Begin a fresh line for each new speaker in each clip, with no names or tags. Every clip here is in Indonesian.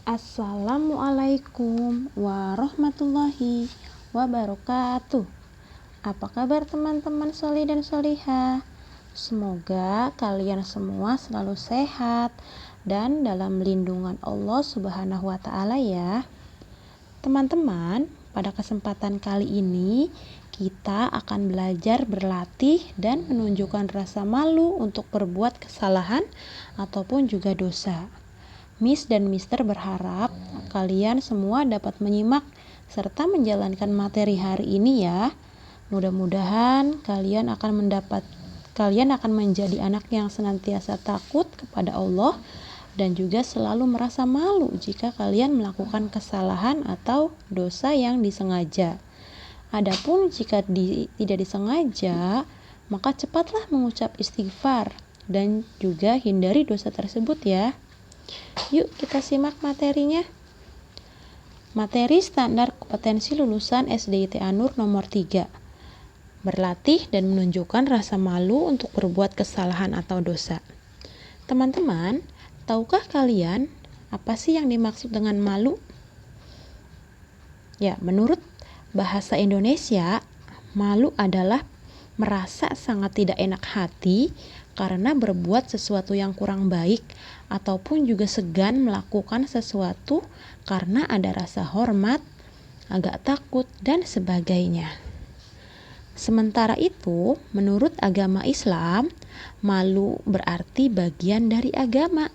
Assalamualaikum warahmatullahi wabarakatuh. Apa kabar teman-teman sholih dan sholihah? Semoga kalian semua selalu sehat dan dalam lindungan Allah Subhanahu wa Ta'ala ya. Teman-teman, pada kesempatan kali ini kita akan belajar berlatih dan menunjukkan rasa malu untuk berbuat kesalahan ataupun juga dosa. Miss dan Mister berharap kalian semua dapat menyimak serta menjalankan materi hari ini ya. Mudah-mudahan kalian akan menjadi anak yang senantiasa takut kepada Allah dan juga selalu merasa malu jika kalian melakukan kesalahan atau dosa yang disengaja. Adapun jika tidak disengaja, maka cepatlah mengucap istighfar dan juga hindari dosa tersebut ya. Yuk kita simak materinya. Materi standar kompetensi lulusan SDIT Anur nomor 3. Berlatih dan menunjukkan rasa malu untuk berbuat kesalahan atau dosa. Teman-teman, tahukah kalian apa sih yang dimaksud dengan malu? Ya, menurut bahasa Indonesia, malu adalah merasa sangat tidak enak hati karena berbuat sesuatu yang kurang baik ataupun juga segan melakukan sesuatu karena ada rasa hormat, agak takut, dan sebagainya. Sementara itu, menurut agama Islam, malu berarti bagian dari agama.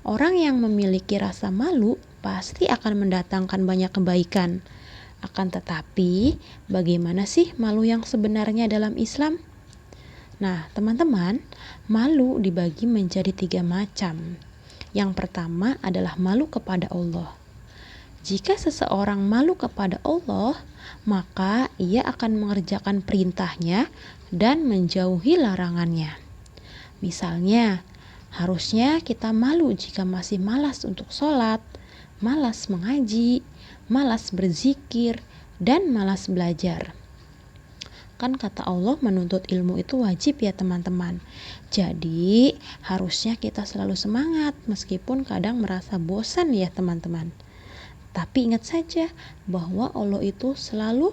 Orang yang memiliki rasa malu pasti akan mendatangkan banyak kebaikan. Akan tetapi, bagaimana sih malu yang sebenarnya dalam Islam? Nah, teman-teman, malu dibagi menjadi 3 macam. Yang pertama adalah malu kepada Allah. Jika seseorang malu kepada Allah, maka ia akan mengerjakan perintahnya dan menjauhi larangannya. Misalnya, harusnya kita malu jika masih malas untuk sholat, malas mengaji, malas berzikir, dan malas belajar. Kan kata Allah menuntut ilmu itu wajib ya teman-teman. Jadi harusnya kita selalu semangat meskipun kadang merasa bosan ya teman-teman. Tapi ingat saja bahwa Allah itu selalu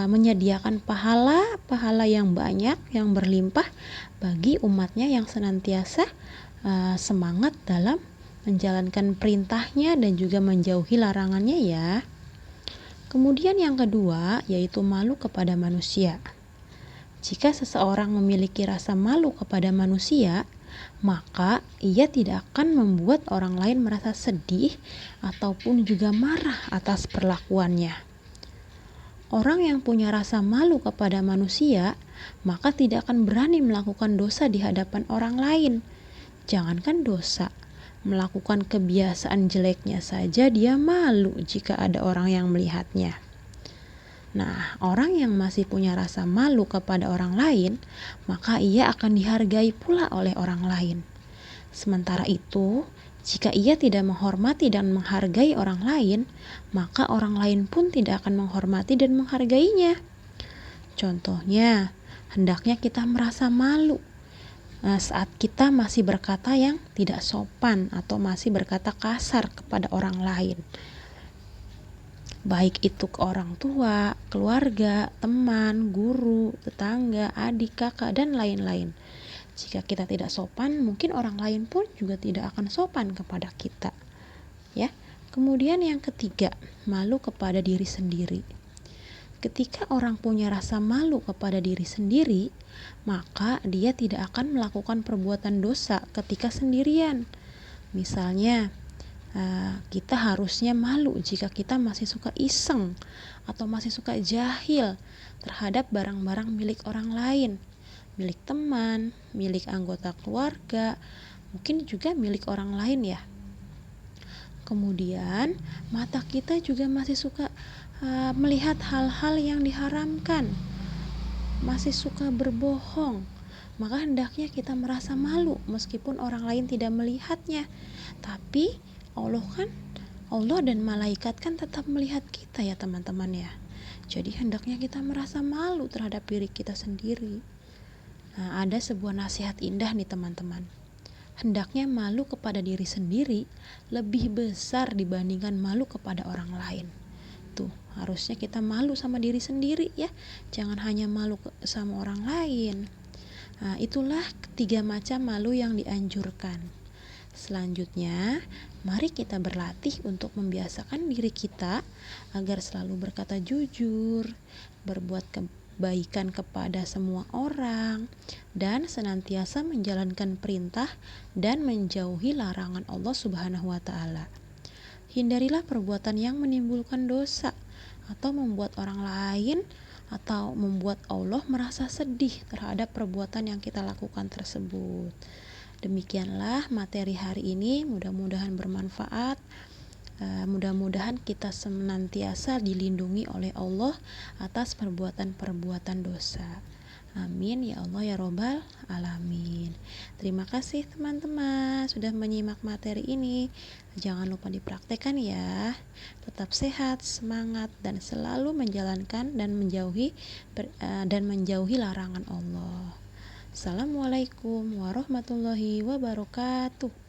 menyediakan pahala yang banyak, yang berlimpah bagi umatnya yang senantiasa semangat dalam menjalankan perintahnya dan juga menjauhi larangannya ya. Kemudian yang kedua yaitu malu kepada manusia. Jika seseorang memiliki rasa malu kepada manusia, maka ia tidak akan membuat orang lain merasa sedih ataupun juga marah atas perlakuannya. Orang yang punya rasa malu kepada manusia, maka tidak akan berani melakukan dosa di hadapan orang lain. Jangankan dosa, melakukan kebiasaan jeleknya saja dia malu jika ada orang yang melihatnya. Nah, orang yang masih punya rasa malu kepada orang lain, maka ia akan dihargai pula oleh orang lain. Sementara itu, jika ia tidak menghormati dan menghargai orang lain, maka orang lain pun tidak akan menghormati dan menghargainya. Contohnya, hendaknya kita merasa malu saat kita masih berkata yang tidak sopan atau masih berkata kasar kepada orang lain. Baik itu ke orang tua, keluarga, teman, guru, tetangga, adik, kakak, dan lain-lain. Jika kita tidak sopan, mungkin orang lain pun juga tidak akan sopan kepada kita. Ya. Kemudian yang ketiga, malu kepada diri sendiri. Ketika orang punya rasa malu kepada diri sendiri, maka dia tidak akan melakukan perbuatan dosa ketika sendirian. Misalnya, kita harusnya malu jika kita masih suka iseng atau masih suka jahil terhadap barang-barang milik orang lain, milik teman, milik anggota keluarga, mungkin juga milik orang lain ya. Kemudian, mata kita juga masih suka melihat hal-hal yang diharamkan, masih suka berbohong, maka hendaknya kita merasa malu meskipun orang lain tidak melihatnya. Tapi Allah dan malaikat kan tetap melihat kita ya teman-teman ya. Jadi hendaknya kita merasa malu terhadap diri kita sendiri. Nah, ada sebuah nasihat indah nih teman-teman. hendaknya malu kepada diri sendiri lebih besar dibandingkan malu kepada orang lain. Tuh, harusnya kita malu sama diri sendiri ya, jangan hanya malu sama orang lain. Nah, itulah 3 macam malu yang dianjurkan. Selanjutnya, mari kita berlatih untuk membiasakan diri kita agar selalu berkata jujur, berbuat kebaikan kepada semua orang, dan senantiasa menjalankan perintah dan menjauhi larangan Allah Subhanahu wa Ta'ala. Hindarilah perbuatan yang menimbulkan dosa atau membuat orang lain atau membuat Allah merasa sedih terhadap perbuatan yang kita lakukan tersebut. Demikianlah materi hari ini, mudah-mudahan bermanfaat. Mudah-mudahan kita senantiasa dilindungi oleh Allah atas perbuatan-perbuatan dosa. Amin ya Allah ya Robbal Alamin. Terima kasih teman-teman sudah menyimak materi ini. Jangan lupa dipraktekkan ya. Tetap sehat, semangat, dan selalu menjalankan dan menjauhi larangan Allah. Assalamualaikum warahmatullahi wabarakatuh.